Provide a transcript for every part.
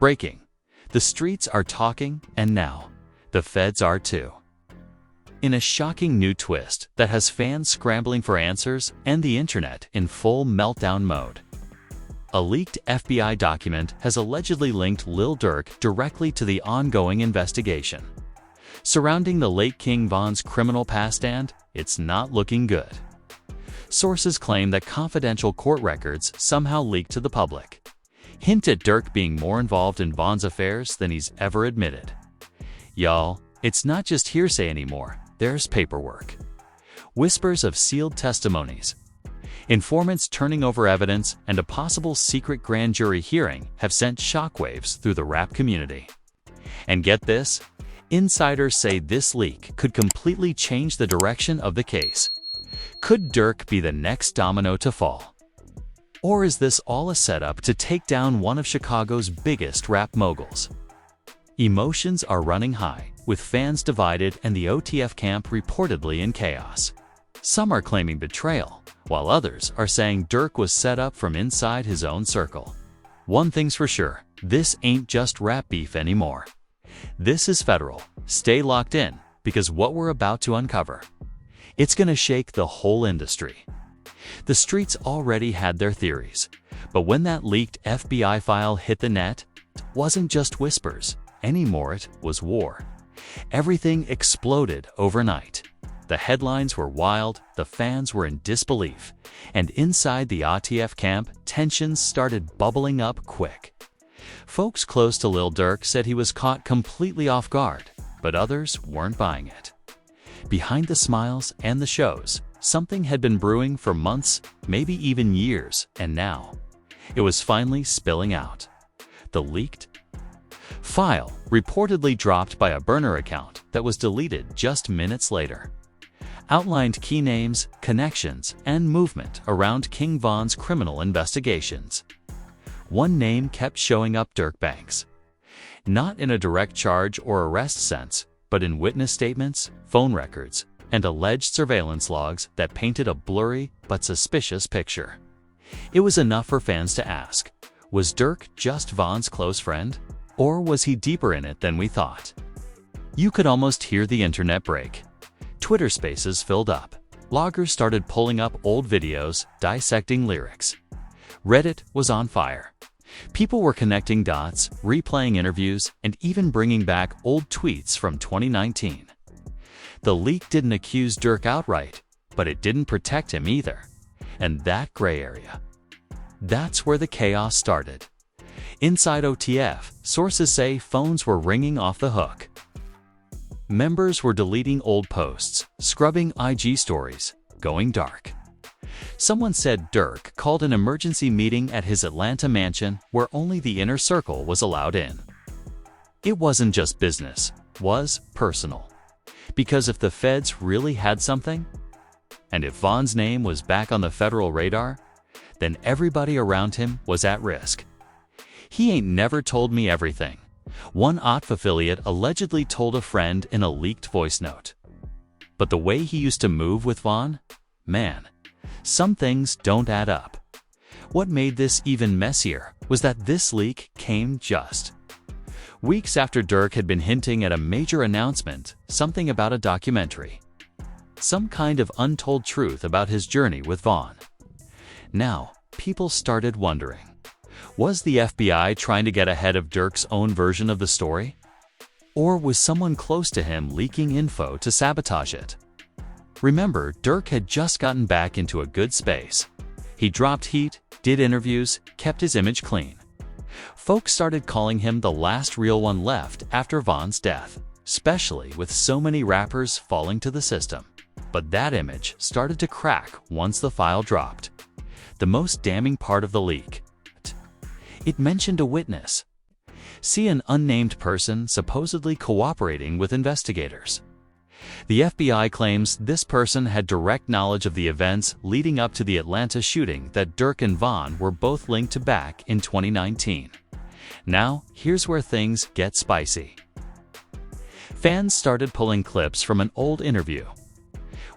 Breaking. The streets are talking, and now, the feds are too. In a shocking new twist that has fans scrambling for answers and the internet in full meltdown mode. A leaked FBI document has allegedly linked Lil Durk directly to the ongoing investigation. Surrounding the late King Von's criminal past, and it's not looking good. Sources claim that confidential court records somehow leaked to the public. Hint at Durk being more involved in Von's affairs than he's ever admitted. Y'all, it's not just hearsay anymore, there's paperwork. Whispers of sealed testimonies. Informants turning over evidence and a possible secret grand jury hearing have sent shockwaves through the rap community. And get this, insiders say this leak could completely change the direction of the case. Could Durk be the next domino to fall? Or is this all a setup to take down one of Chicago's biggest rap moguls? Emotions are running high, with fans divided and the OTF camp reportedly in chaos. Some are claiming betrayal, while others are saying Durk was set up from inside his own circle. One thing's for sure, this ain't just rap beef anymore. This is federal. Stay locked in, because what we're about to uncover, it's gonna shake the whole industry. The streets already had their theories, but when that leaked FBI file hit the net, it wasn't just whispers anymore, it was war. Everything exploded overnight. The headlines were wild, the fans were in disbelief, and inside the OTF camp, tensions started bubbling up quick. Folks close to Lil Durk said he was caught completely off guard, but others weren't buying it. Behind the smiles and the shows, something had been brewing for months, maybe even years, and now it was finally spilling out. The leaked file, reportedly dropped by a burner account that was deleted just minutes later, outlined key names, connections, and movement around King Von's criminal investigations. One name kept showing up: Durk Banks. Not in a direct charge or arrest sense, but in witness statements, phone records, and alleged surveillance logs that painted a blurry but suspicious picture. It was enough for fans to ask, was Durk just Von's close friend? Or was he deeper in it than we thought? You could almost hear the internet break. Twitter spaces filled up. Bloggers started pulling up old videos, dissecting lyrics. Reddit was on fire. People were connecting dots, replaying interviews, and even bringing back old tweets from 2019. The leak didn't accuse Durk outright, but it didn't protect him either. And that gray area, that's where the chaos started. Inside OTF, sources say phones were ringing off the hook. Members were deleting old posts, scrubbing IG stories, going dark. Someone said Durk called an emergency meeting at his Atlanta mansion where only the inner circle was allowed in. It wasn't just business, it was personal. Because if the feds really had something, and if Von's name was back on the federal radar, then everybody around him was at risk. He ain't never told me everything, one OTF affiliate allegedly told a friend in a leaked voice note. But the way he used to move with Von, man, some things don't add up. What made this even messier was that this leak came just weeks after Durk had been hinting at a major announcement, something about a documentary, some kind of untold truth about his journey with Von. Now, people started wondering, was the FBI trying to get ahead of Durk's own version of the story? Or was someone close to him leaking info to sabotage it? Remember, Durk had just gotten back into a good space. He dropped heat, did interviews, kept his image clean. Folks started calling him the last real one left after Von's death, especially with so many rappers falling to the system. But that image started to crack once the file dropped. The most damning part of the leak, it mentioned a witness. See, an unnamed person supposedly cooperating with investigators. The FBI claims this person had direct knowledge of the events leading up to the Atlanta shooting that Durk and Von were both linked to back in 2019. Now, here's where things get spicy. Fans started pulling clips from an old interview,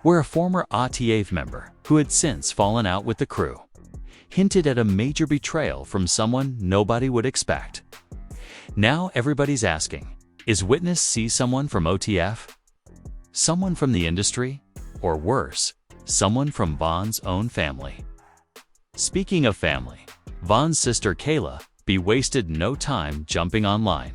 where a former OTF member, who had since fallen out with the crew, hinted at a major betrayal from someone nobody would expect. Now everybody's asking, is Witness C someone from OTF? Someone from the industry? Or worse, someone from Von's own family? Speaking of family, Von's sister Kayla wasted no time jumping online.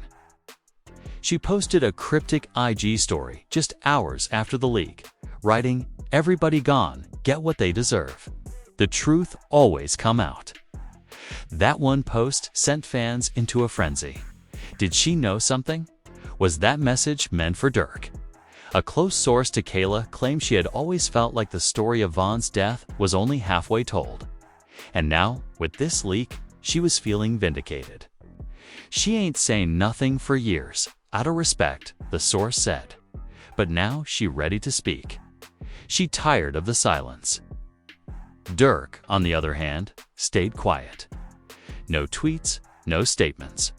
She posted a cryptic IG story just hours after the leak, writing, "Everybody gone, get what they deserve. The truth always come out." That one post sent fans into a frenzy. Did she know something? Was that message meant for Durk? A close source to Kayla claimed she had always felt like the story of Von's death was only halfway told. And now, with this leak, she was feeling vindicated. "She ain't saying nothing for years, out of respect," the source said. But now she ready to speak. She tired of the silence. Durk, on the other hand, stayed quiet. No tweets, no statements.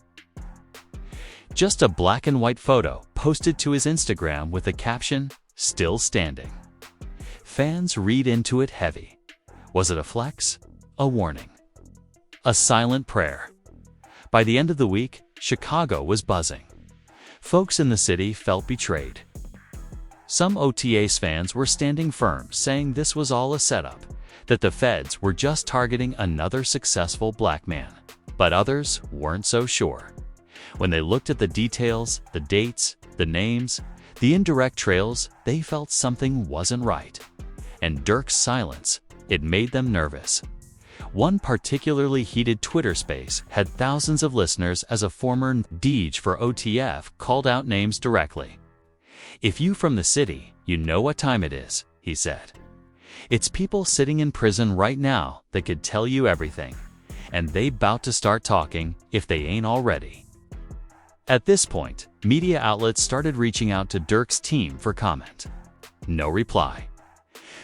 Just a black and white photo posted to his Instagram with the caption, "Still standing." Fans read into it heavy. Was it a flex? A warning? A silent prayer? By the end of the week, Chicago was buzzing. Folks in the city felt betrayed. Some OTA's fans were standing firm, saying this was all a setup, that the feds were just targeting another successful black man. But others weren't so sure. When they looked at the details, the dates, the names, the indirect trails, they felt something wasn't right. And Durk's silence, it made them nervous. One particularly heated Twitter space had thousands of listeners as a former DJ for OTF called out names directly. "If you from the city, you know what time it is," he said. "It's people sitting in prison right now that could tell you everything, and they bout to start talking if they ain't already." At this point, media outlets started reaching out to Durk's team for comment. No reply.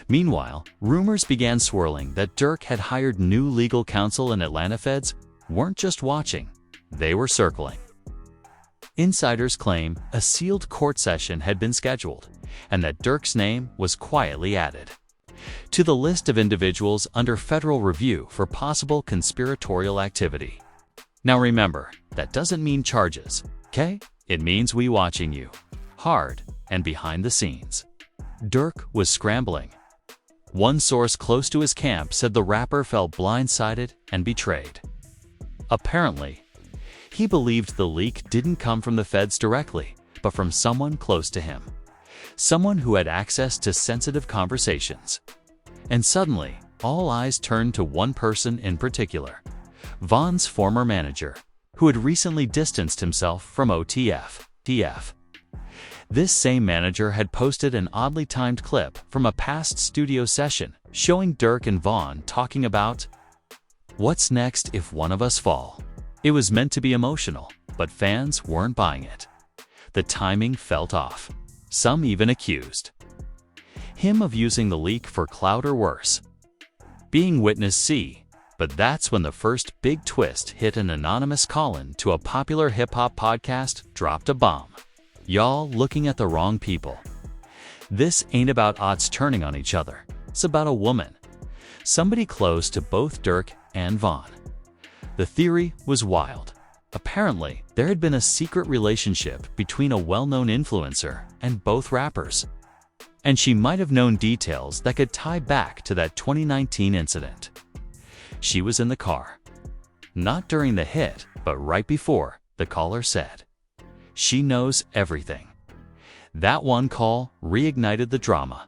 Meanwhile, rumors began swirling that Durk had hired new legal counsel, and Atlanta feds weren't just watching, they were circling. Insiders claim a sealed court session had been scheduled, and that Durk's name was quietly added to the list of individuals under federal review for possible conspiratorial activity. Now remember, that doesn't mean charges, okay? It means we watching you, hard and behind the scenes. Durk was scrambling. One source close to his camp said the rapper felt blindsided and betrayed. Apparently, he believed the leak didn't come from the feds directly, but from someone close to him. Someone who had access to sensitive conversations. And suddenly, all eyes turned to one person in particular. Von's former manager, who had recently distanced himself from OTF. This same manager had posted an oddly timed clip from a past studio session showing Durk and Von talking about what's next if one of us fall. It was meant to be emotional, but fans weren't buying it. The timing felt off. Some even accused him of using the leak for clout or worse. Being Witness C. But that's when the first big twist hit. An anonymous call-in to a popular hip-hop podcast dropped a bomb. "Y'all looking at the wrong people. This ain't about odds turning on each other. It's about a woman. Somebody close to both Durk and Von." The theory was wild. Apparently, there had been a secret relationship between a well-known influencer and both rappers. And she might have known details that could tie back to that 2019 incident. She was in the car. Not during the hit, but right before, the caller said. She knows everything. That one call reignited the drama.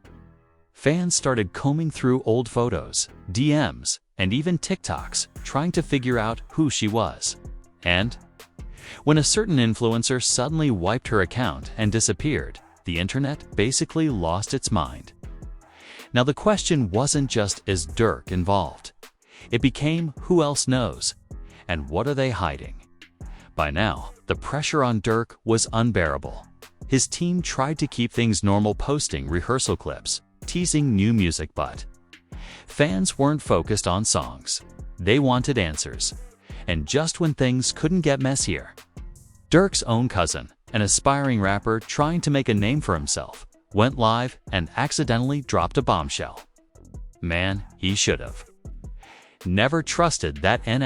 Fans started combing through old photos, DMs, and even TikToks, trying to figure out who she was. And when a certain influencer suddenly wiped her account and disappeared, the internet basically lost its mind. Now the question wasn't just, is Durk involved? It became, who else knows? And what are they hiding? By now, the pressure on Durk was unbearable. His team tried to keep things normal, posting rehearsal clips, teasing new music, but fans weren't focused on songs. They wanted answers. And just when things couldn't get messier, Durk's own cousin, an aspiring rapper trying to make a name for himself, went live and accidentally dropped a bombshell. Man, he should have never trusted that N***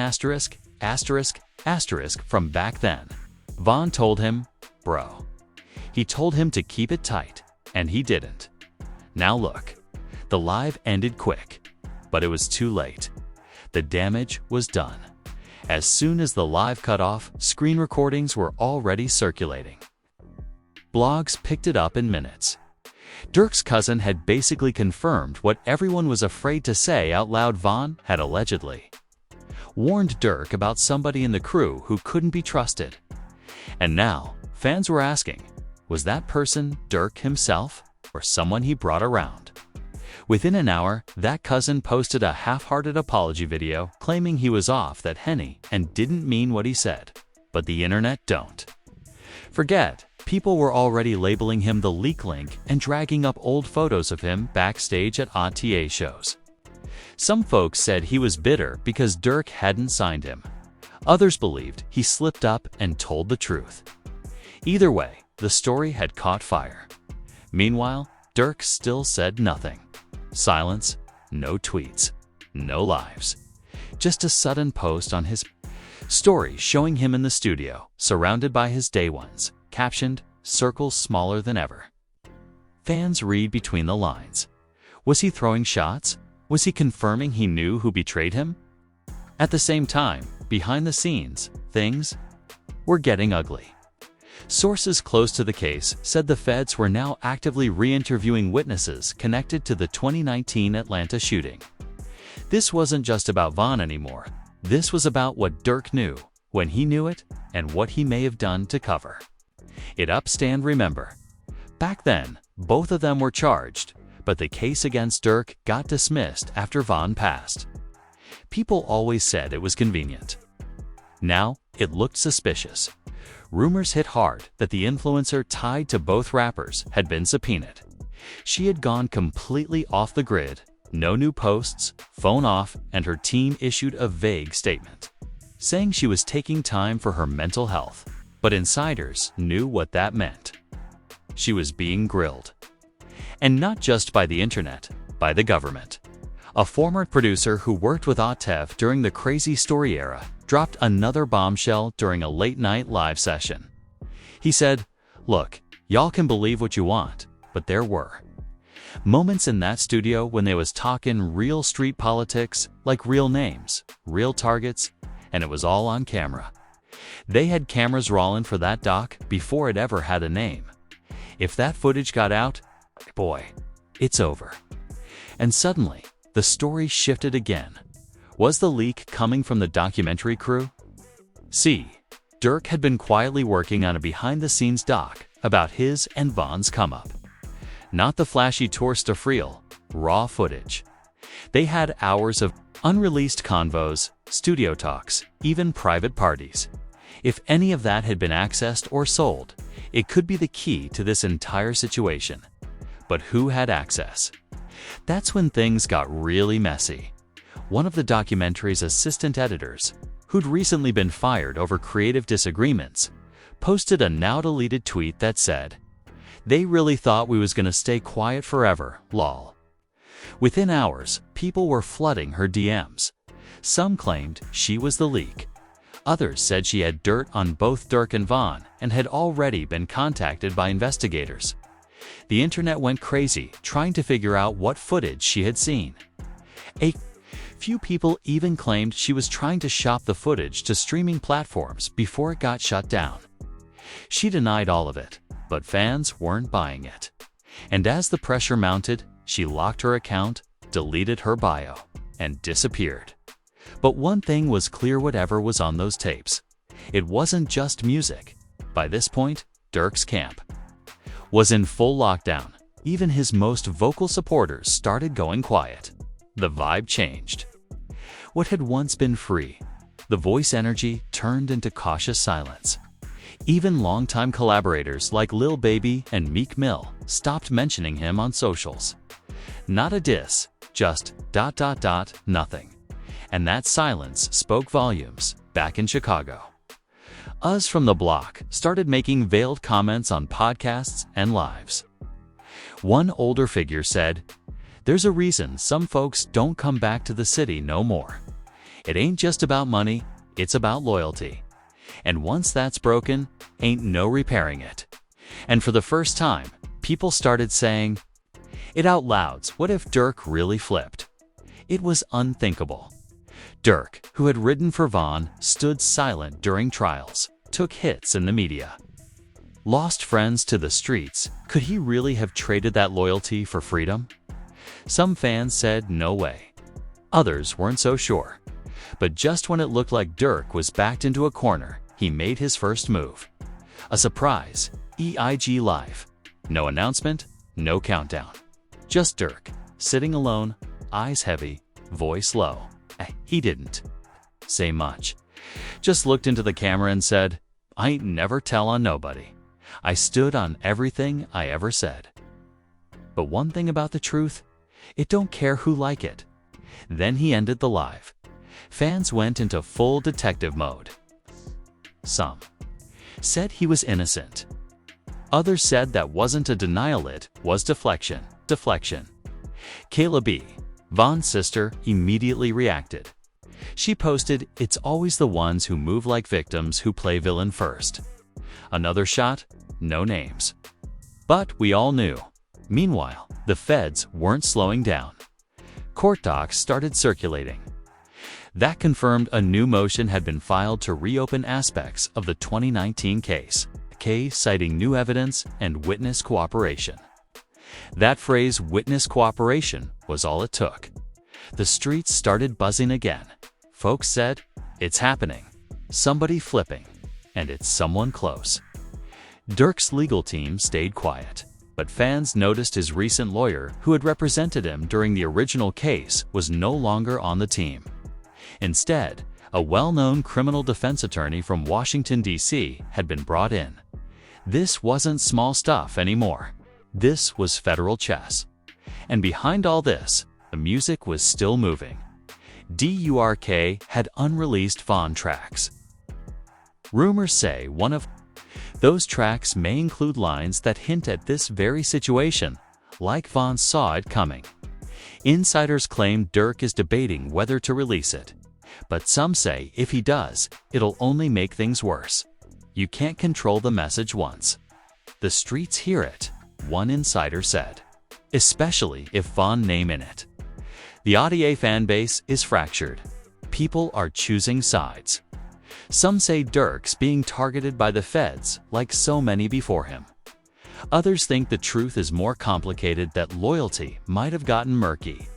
from back then. Von told him, "Bro." He told him to keep it tight, and he didn't. Now look, the live ended quick, but it was too late. The damage was done. As soon as the live cut off, screen recordings were already circulating. Blogs picked it up in minutes. Durk's cousin had basically confirmed what everyone was afraid to say out loud. Von had allegedly warned Durk about somebody in the crew who couldn't be trusted. And now, fans were asking, was that person Durk himself or someone he brought around? Within an hour, that cousin posted a half-hearted apology video claiming he was off that Henny and didn't mean what he said. But the internet don't forget. People were already labeling him the leak link and dragging up old photos of him backstage at OTA shows. Some folks said he was bitter because Durk hadn't signed him. Others believed he slipped up and told the truth. Either way, the story had caught fire. Meanwhile, Durk still said nothing. Silence, no tweets, no lives. Just a sudden post on his story showing him in the studio, surrounded by his day ones, captioned, "Circles smaller than ever." Fans read between the lines. Was he throwing shots? Was he confirming he knew who betrayed him? At the same time, behind the scenes, things were getting ugly. Sources close to the case said the feds were now actively re-interviewing witnesses connected to the 2019 Atlanta shooting. This wasn't just about Von anymore. This was about what Durk knew, when he knew it, and what he may have done to cover it up. Stand remember. Back then, both of them were charged, but the case against Durk got dismissed after Von passed. People always said it was convenient. Now, it looked suspicious. Rumors hit hard that the influencer tied to both rappers had been subpoenaed. She had gone completely off the grid, no new posts, phone off, and her team issued a vague statement, saying she was taking time for her mental health. But insiders knew what that meant. She was being grilled. And not just by the internet, by the government. A former producer who worked with Atev during the Crazy Story era dropped another bombshell during a late-night live session. He said, "Look, y'all can believe what you want, but there were moments in that studio when they was talking real street politics, like real names, real targets, and it was all on camera. They had cameras rolling for that doc before it ever had a name. If that footage got out, boy, it's over." And suddenly, the story shifted again. Was the leak coming from the documentary crew? See, Durk had been quietly working on a behind-the-scenes doc about his and Von's come-up. Not the flashy tour stuff, real, raw footage. They had hours of unreleased convos, studio talks, even private parties. If any of that had been accessed or sold, it could be the key to this entire situation. But who had access? That's when things got really messy. One of the documentary's assistant editors, who'd recently been fired over creative disagreements, posted a now-deleted tweet that said, "They really thought we was gonna stay quiet forever, lol." Within hours, people were flooding her DMs. Some claimed she was the leak. Others said she had dirt on both Durk and Von and had already been contacted by investigators. The internet went crazy trying to figure out what footage she had seen. A few people even claimed she was trying to shop the footage to streaming platforms before it got shut down. She denied all of it, but fans weren't buying it. And as the pressure mounted, she locked her account, deleted her bio, and disappeared. But one thing was clear: whatever was on those tapes, it wasn't just music. By this point, Durk's camp was in full lockdown. Even his most vocal supporters started going quiet. The vibe changed. What had once been free, the voice energy turned into cautious silence. Even longtime collaborators like Lil Baby and Meek Mill stopped mentioning him on socials. Not a diss, just ... nothing. And that silence spoke volumes back in Chicago. Us from the block started making veiled comments on podcasts and lives. One older figure said, "There's a reason some folks don't come back to the city no more. It ain't just about money, it's about loyalty." And once that's broken, ain't no repairing it. And for the first time, people started saying it out loud. What if Durk really flipped? It was unthinkable. Durk, who had ridden for Von, stood silent during trials, took hits in the media. Lost friends to the streets. Could he really have traded that loyalty for freedom? Some fans said no way. Others weren't so sure. But just when it looked like Durk was backed into a corner, he made his first move. A surprise, EIG Live. No announcement, no countdown. Just Durk, sitting alone, eyes heavy, voice low. He didn't say much. Just looked into the camera and said, "I ain't never tell on nobody. I stood on everything I ever said. But one thing about the truth, it don't care who like it." Then he ended the live. Fans went into full detective mode. Some said he was innocent. Others said that wasn't a denial, it was deflection. Kayla B., Von's sister, immediately reacted. She posted, "It's always the ones who move like victims who play villain first." Another shot, no names. But we all knew. Meanwhile, the feds weren't slowing down. Court docs started circulating. That confirmed a new motion had been filed to reopen aspects of the 2019 case, citing new evidence and witness cooperation. That phrase, witness cooperation, was all it took. The streets started buzzing again. Folks said, "It's happening. Somebody flipping. And it's someone close." Durk's legal team stayed quiet, but fans noticed his recent lawyer, who had represented him during the original case, was no longer on the team. Instead, a well-known criminal defense attorney from Washington, D.C. had been brought in. This wasn't small stuff anymore. This was federal chess. And behind all this, the music was still moving. Durk had unreleased Von tracks. Rumors say one of those tracks may include lines that hint at this very situation, like Von saw it coming. Insiders claim Durk is debating whether to release it. But some say if he does, it'll only make things worse. You can't control the message once. The streets hear it, one insider said. Especially if Von name in it. The Audier fanbase is fractured. People are choosing sides. Some say Durk's being targeted by the feds, like so many before him. Others think the truth is more complicated, that loyalty might have gotten murky.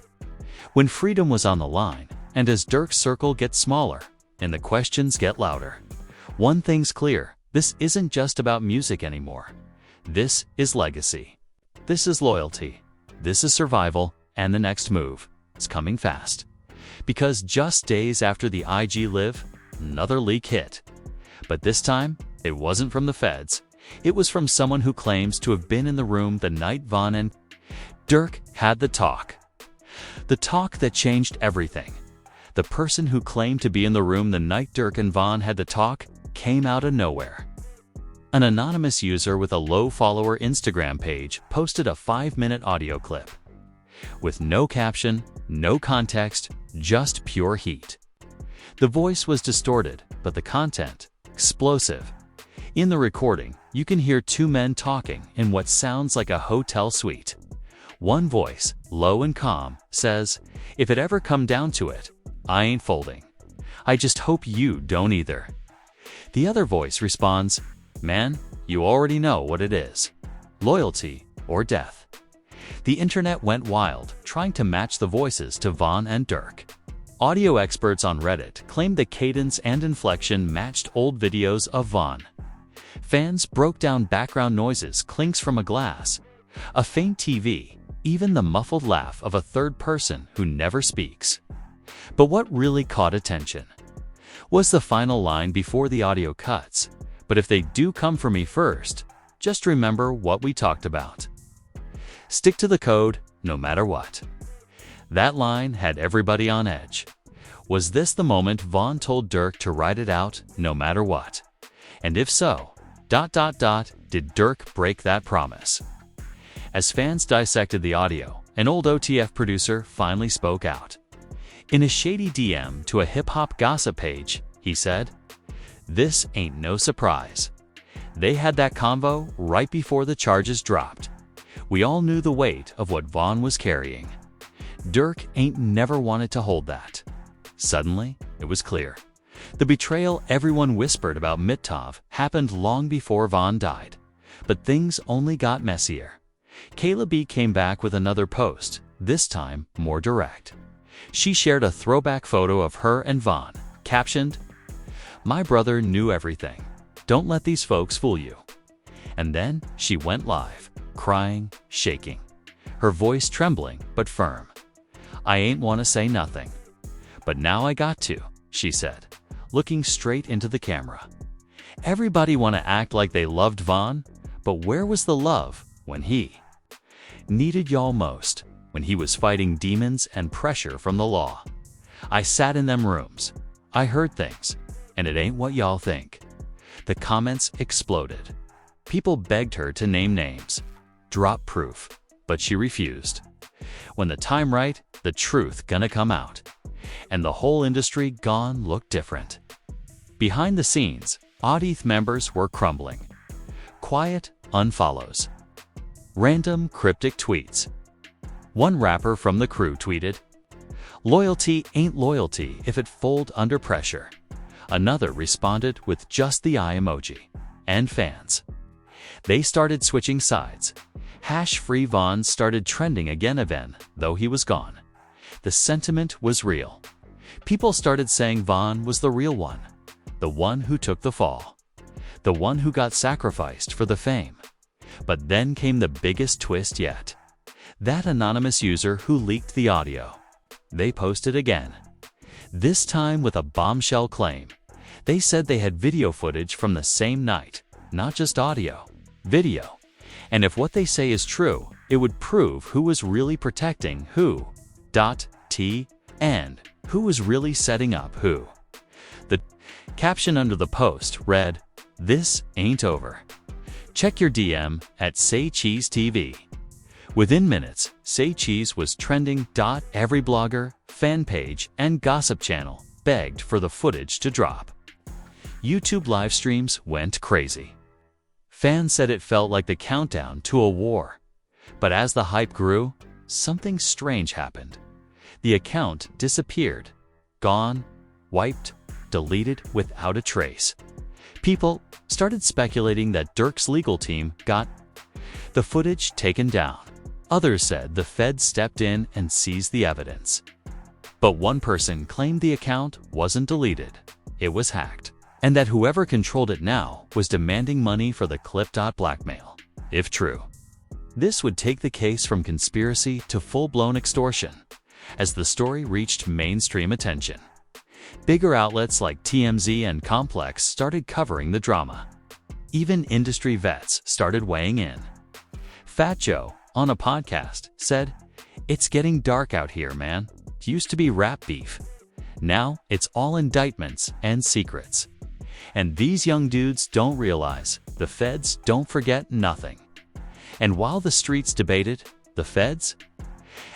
When freedom was on the line, and as Durk's circle gets smaller, and the questions get louder, one thing's clear: this isn't just about music anymore. This is legacy. This is loyalty. This is survival, and the next move is coming fast. Because just days after the IG Live, another leak hit. But this time, it wasn't from the feds. It was from someone who claims to have been in the room the night Von and Durk had the talk. The talk that changed everything. The person who claimed to be in the room the night Durk and Von had the talk came out of nowhere. An anonymous user with a low-follower Instagram page posted a 5-minute audio clip. With no caption, no context, just pure heat. The voice was distorted, but the content, explosive. In the recording, you can hear two men talking in what sounds like a hotel suite. One voice, low and calm, says, "If it ever come down to it, I ain't folding. I just hope you don't either." The other voice responds, "Man, you already know what it is. Loyalty or death." The internet went wild, trying to match the voices to Von and Durk. Audio experts on Reddit claimed the cadence and inflection matched old videos of Von. Fans broke down background noises, clinks from a glass, a faint TV, even the muffled laugh of a third person who never speaks. But what really caught attention was the final line before the audio cuts. "But if they do come for me first, just remember what we talked about. Stick to the code, no matter what." That line had everybody on edge. Was this the moment Von told Durk to ride it out, no matter what? And if so, ... did Durk break that promise? As fans dissected the audio, an old OTF producer finally spoke out. In a shady DM to a hip-hop gossip page, he said, This ain't no surprise. They had that convo right before the charges dropped. We all knew the weight of what Vaughn was carrying. Durk ain't never wanted to hold that. Suddenly, it was clear. The betrayal everyone whispered about Mitov happened long before Vaughn died. But things only got messier. Kayla B came back with another post, this time more direct. She shared a throwback photo of her and Vaughn, captioned, "My brother knew everything. Don't let these folks fool you." And then she went live, crying, shaking, her voice trembling but firm. "I ain't want to say nothing, but now I got to," she said, looking straight into the camera. Everybody want to act like they loved Vaughn, but where was the love when he needed y'all most, when he was fighting demons and pressure from the law? "I sat in them rooms. I heard things, and it ain't what y'all think." The comments exploded. People begged her to name names, drop proof, but she refused. When the time right, the truth gonna come out. And the whole industry gone look different. Behind the scenes, Audience members were crumbling. Quiet unfollows. Random cryptic tweets. One rapper from the crew tweeted, "Loyalty ain't loyalty if it fold under pressure." Another responded with just the eye emoji. And fans, they started switching sides. #Free Vaughn started trending again, though he was gone. The sentiment was real. People started saying Vaughn was the real one, the one who took the fall, the one who got sacrificed for the fame. But then came the biggest twist yet. That anonymous user who leaked the audio. They posted again, this time with a bombshell claim. They said they had video footage from the same night, not just audio, video. And if what they say is true, it would prove who was really protecting who, and who was really setting up who. The caption under the post read, "This ain't over. Check your DM at Say Cheese TV." Within minutes, Say Cheese was trending. Every blogger, fan page, and gossip channel begged for the footage to drop. YouTube live streams went crazy. Fans said it felt like the countdown to a war. But as the hype grew, something strange happened. The account disappeared, gone, wiped, deleted without a trace. People started speculating that Durk's legal team got the footage taken down. Others said the feds stepped in and seized the evidence. But one person claimed the account wasn't deleted, it was hacked, and that whoever controlled it now was demanding money for the clip. Blackmail, if true. This would take the case from conspiracy to full-blown extortion, as the story reached mainstream attention. Bigger outlets like TMZ and Complex started covering the drama. Even industry vets started weighing in. Fat Joe, on a podcast, said, "It's getting dark out here, man. It used to be rap beef. Now it's all indictments and secrets. And these young dudes don't realize the feds don't forget nothing." And while the streets debated, the feds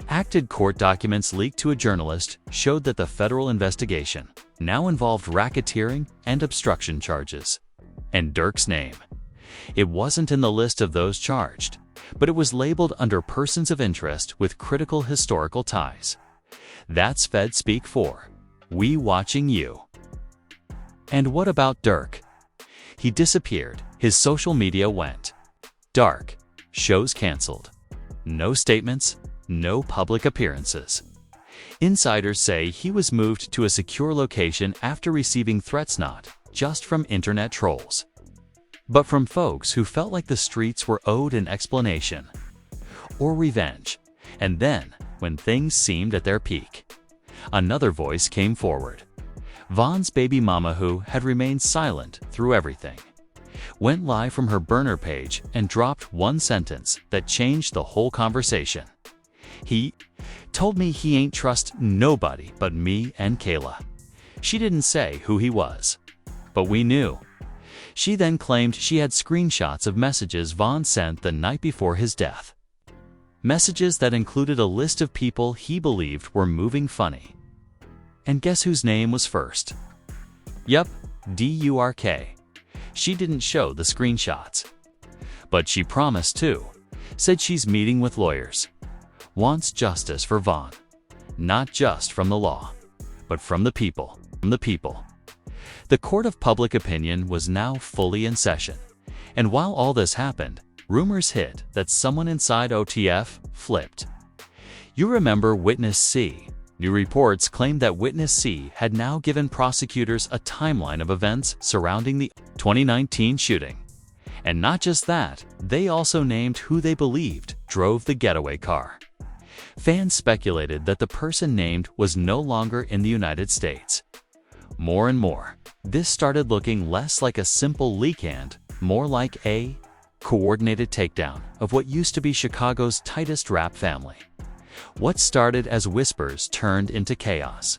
acted. Court documents leaked to a journalist showed that the federal investigation now involved racketeering and obstruction charges. And Durk's name, it wasn't in the list of those charged, but it was labeled under persons of interest with critical historical ties. That's Fed speak for we watching you. And what about Durk? He disappeared. His social media went dark. Shows canceled. No statements, no public appearances. Insiders say he was moved to a secure location after receiving threats not just from internet trolls, but from folks who felt like the streets were owed an explanation or revenge. And then, when things seemed at their peak, another voice came forward. Vaughn's baby mama, who had remained silent through everything, went live from her burner page and dropped one sentence that changed the whole conversation. "He told me he ain't trust nobody but me and Kayla." She didn't say who he was, but we knew. She then claimed she had screenshots of messages Vaughn sent the night before his death. Messages that included a list of people he believed were moving funny. And guess whose name was first? Yup, Durk. She didn't show the screenshots. But she promised to. Said she's meeting with lawyers. Wants justice for Vaughn. Not just from the law, but from the people. The court of public opinion was now fully in session. And while all this happened, rumors hit that someone inside OTF flipped. You remember Witness C. New reports claimed that Witness C had now given prosecutors a timeline of events surrounding the 2019 shooting. And not just that, they also named who they believed drove the getaway car. Fans speculated that the person named was no longer in the United States. More and more, this started looking less like a simple leak and more like a coordinated takedown of what used to be Chicago's tightest rap family. What started as whispers turned into chaos.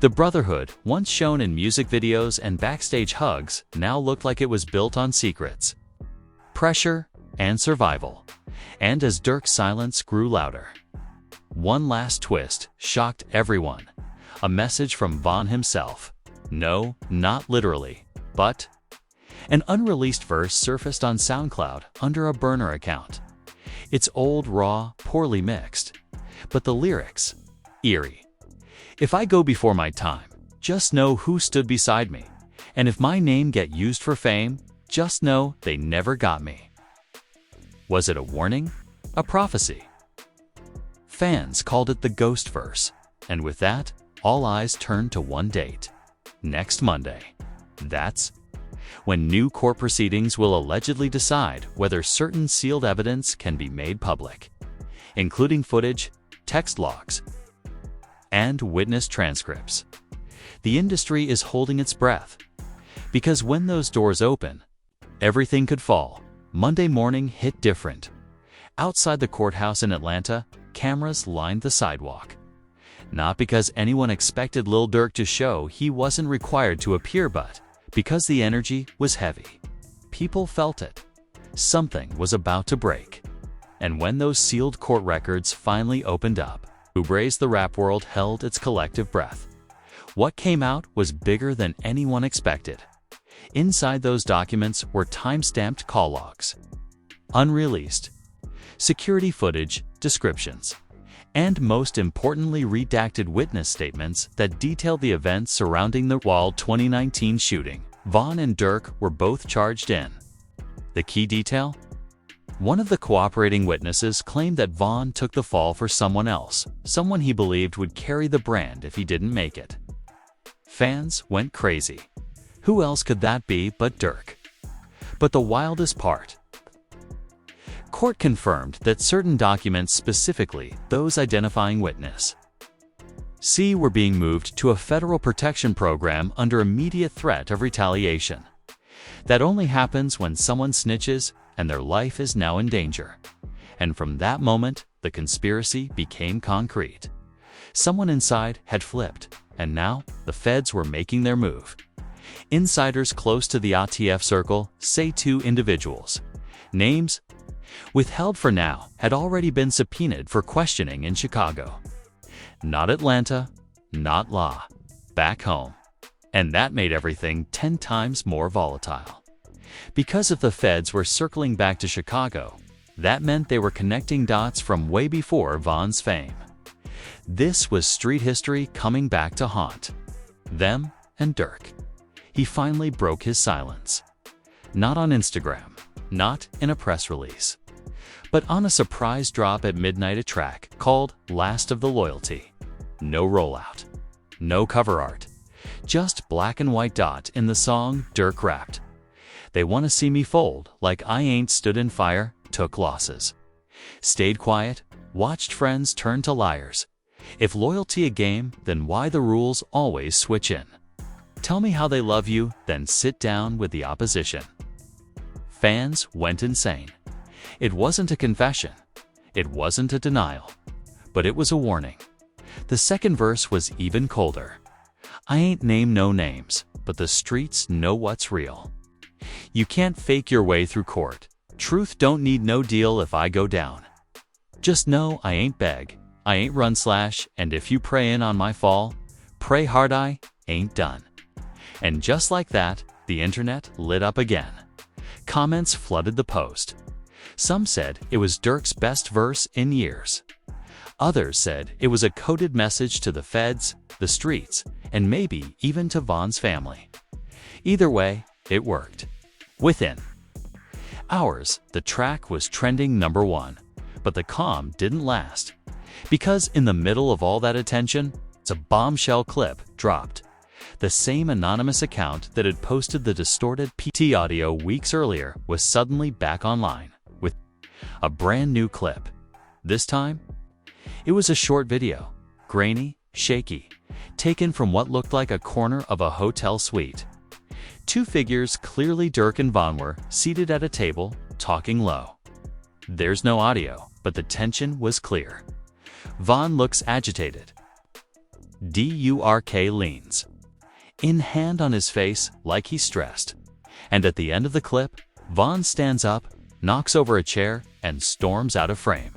The brotherhood, once shown in music videos and backstage hugs, now looked like it was built on secrets, pressure, and survival. And as Durk's silence grew louder, one last twist shocked everyone. A message from Vaughn himself. No, not literally, but an unreleased verse surfaced on SoundCloud under a burner account. It's old, raw, poorly mixed. But the lyrics, eerie. If I go before my time, just know who stood beside me. And if my name get used for fame, just know they never got me. Was it a warning? A prophecy? Fans called it the ghost verse. And with that, all eyes turned to one date. Next Monday. That's when new court proceedings will allegedly decide whether certain sealed evidence can be made public, including footage, text logs, and witness transcripts. The industry is holding its breath, because when those doors open, everything could fall. Monday morning hit different. Outside the courthouse in Atlanta, cameras lined the sidewalk. Not because anyone expected Lil Durk to show he wasn't required to appear, but because the energy was heavy. People felt it. Something was about to break. And when those sealed court records finally opened up, the rap world held its collective breath. What came out was bigger than anyone expected. Inside those documents were time-stamped call logs, unreleased security footage, descriptions, and most importantly redacted witness statements that detailed the events surrounding the wild 2019 shooting. Vaughn and Durk were both charged in. The key detail? One of the cooperating witnesses claimed that Vaughn took the fall for someone else, someone he believed would carry the brand if he didn't make it. Fans went crazy. Who else could that be but Durk? But the wildest part, court confirmed that certain documents, specifically those identifying witness C, were being moved to a federal protection program under immediate threat of retaliation. That only happens when someone snitches and their life is now in danger. And from that moment, the conspiracy became concrete. Someone inside had flipped, and now the feds were making their move. Insiders close to the OTF circle say two individuals, names withheld for now, had already been subpoenaed for questioning in Chicago. Not Atlanta, not law, back home. And that made everything 10 times more volatile. Because if the feds were circling back to Chicago, that meant they were connecting dots from way before Vaughn's fame. This was street history coming back to haunt them and Durk. He finally broke his silence. Not on Instagram, not in a press release, but on a surprise drop at midnight, a track called Last of the Loyalty. No rollout, no cover art, just black and white dot in the song. Durk rapped, "They wanna see me fold like I ain't stood in fire, took losses, stayed quiet, watched friends turn to liars. If loyalty a game, then why the rules always switch in? Tell me how they love you, then sit down with the opposition." Fans went insane. It wasn't a confession. It wasn't a denial. But it was a warning. The second verse was even colder. "I ain't name no names, but the streets know what's real. You can't fake your way through court. Truth don't need no deal if I go down. Just know I ain't beg, I ain't run slash, and if you prayin' on my fall, pray hard I ain't done." And just like that, the internet lit up again. Comments flooded the post. Some said it was Durk's best verse in years. Others said it was a coded message to the feds, the streets, and maybe even to Von's family. Either way, it worked. Within hours, the track was trending #1, but the calm didn't last. Because in the middle of all that attention, a bombshell clip dropped. The same anonymous account that had posted the distorted PT audio weeks earlier was suddenly back online with a brand new clip. This time, it was a short video, grainy, shaky, taken from what looked like a corner of a hotel suite. Two figures, clearly Durk and Von, were seated at a table, talking low. There's no audio, but the tension was clear. Von looks agitated. Durk leans in hand on his face like he's stressed. And at the end of the clip, Von stands up, knocks over a chair, and storms out of frame.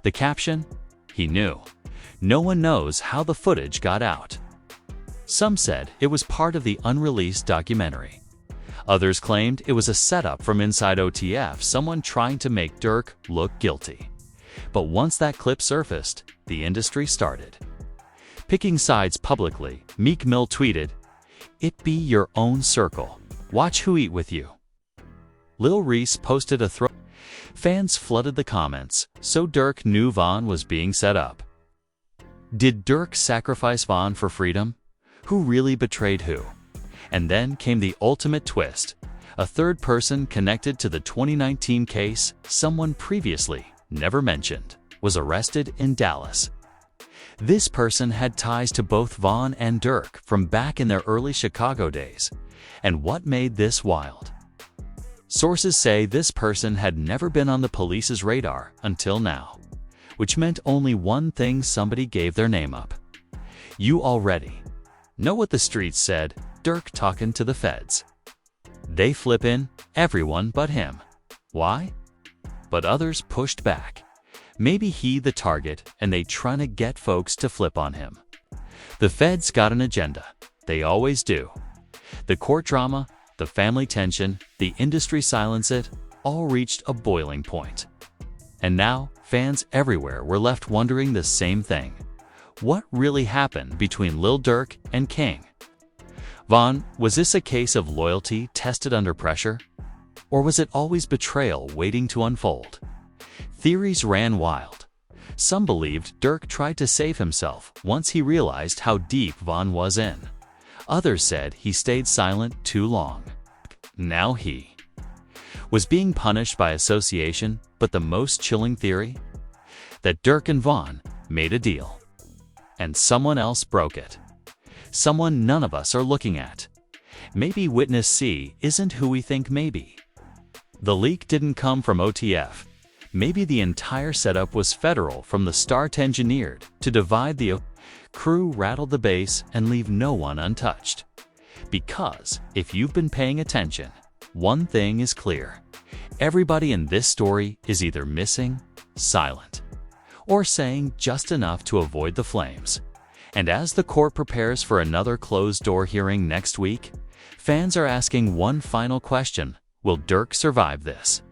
The caption? He knew. No one knows how the footage got out. Some said it was part of the unreleased documentary. Others claimed it was a setup from inside OTF, someone trying to make Durk look guilty. But once that clip surfaced, the industry started picking sides publicly. Meek Mill tweeted, "It be your own circle. Watch who eat with you." Lil Reese posted a throw. Fans flooded the comments, so Durk knew Von was being set up. Did Durk sacrifice Von for freedom? Who really betrayed who? And then came the ultimate twist. A third person connected to the 2019 case, someone previously never mentioned, was arrested in Dallas. This person had ties to both Von and Durk from back in their early Chicago days. And what made this wild? Sources say this person had never been on the police's radar until now, which meant only one thing: somebody gave their name up. You already know what the streets said: Durk talking to the feds. They flip in, everyone but him. Why? But others pushed back. Maybe he the target and they trying to get folks to flip on him. The feds got an agenda. They always do. The court drama, the family tension, the industry silence, it all reached a boiling point. And now, fans everywhere were left wondering the same thing. What really happened between Lil Durk and King? Von, was this a case of loyalty tested under pressure? Or was it always betrayal waiting to unfold? Theories ran wild. Some believed Durk tried to save himself once he realized how deep Von was in. Others said he stayed silent too long. Now he was being punished by association, but the most chilling theory? That Durk and Von made a deal. And someone else broke it. Someone none of us are looking at. Maybe Witness C isn't who we think maybe. The leak didn't come from OTF. Maybe the entire setup was federal, from the start engineered to divide the crew, rattle the base, and leave no one untouched. Because if you've been paying attention, one thing is clear. Everybody in this story is either missing, silent, or saying just enough to avoid the flames. And as the court prepares for another closed-door hearing next week, fans are asking one final question: will Durk survive this?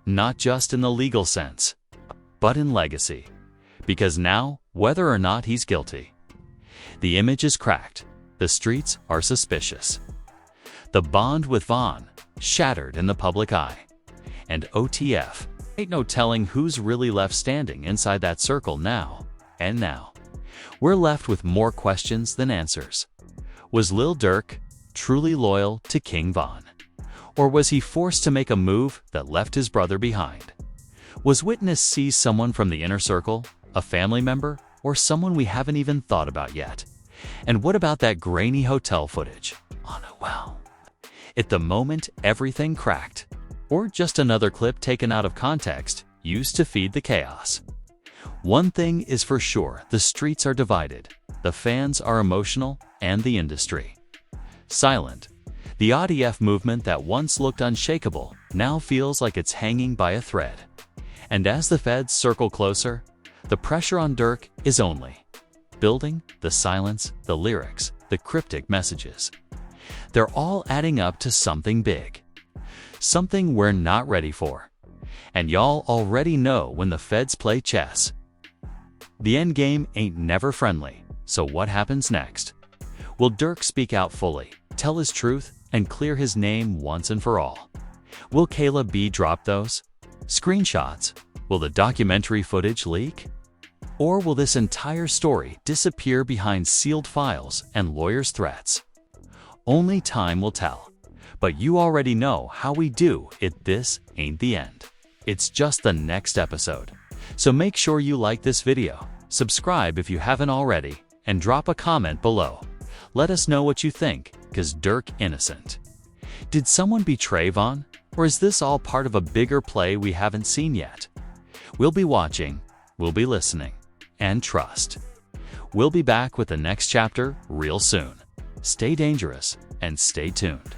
Not just in the legal sense, but in legacy. Because now, whether or not he's guilty, the image is cracked. The streets are suspicious. The bond with Von shattered in the public eye. And OTF, ain't no telling who's really left standing inside that circle now. And now, we're left with more questions than answers. Was Lil Durk truly loyal to King Von? Or was he forced to make a move that left his brother behind? Was Witness C someone from the inner circle, a family member, or someone we haven't even thought about yet? And what about that grainy hotel footage? Oh no, well, at the moment everything cracked. Or just another clip taken out of context, used to feed the chaos. One thing is for sure: the streets are divided. The fans are emotional, and the industry silent. The OTF movement that once looked unshakable now feels like it's hanging by a thread. And as the feds circle closer, the pressure on Durk is only building. The silence, the lyrics, the cryptic messages. They're all adding up to something big. Something we're not ready for. And y'all already know when the feds play chess. The endgame ain't never friendly, so what happens next? Will Durk speak out fully, tell his truth, and clear his name once and for all? Will Kayla B drop those screenshots? Will the documentary footage leak? Or will this entire story disappear behind sealed files and lawyers' threats? Only time will tell. But you already know how we do it. This ain't the end. It's just the next episode. So make sure you like this video, subscribe if you haven't already, and drop a comment below. Let us know what you think, 'cause Durk innocent. Did someone betray Vaughn? Or is this all part of a bigger play we haven't seen yet? We'll be watching, we'll be listening, and trust. We'll be back with the next chapter real soon. Stay dangerous and stay tuned.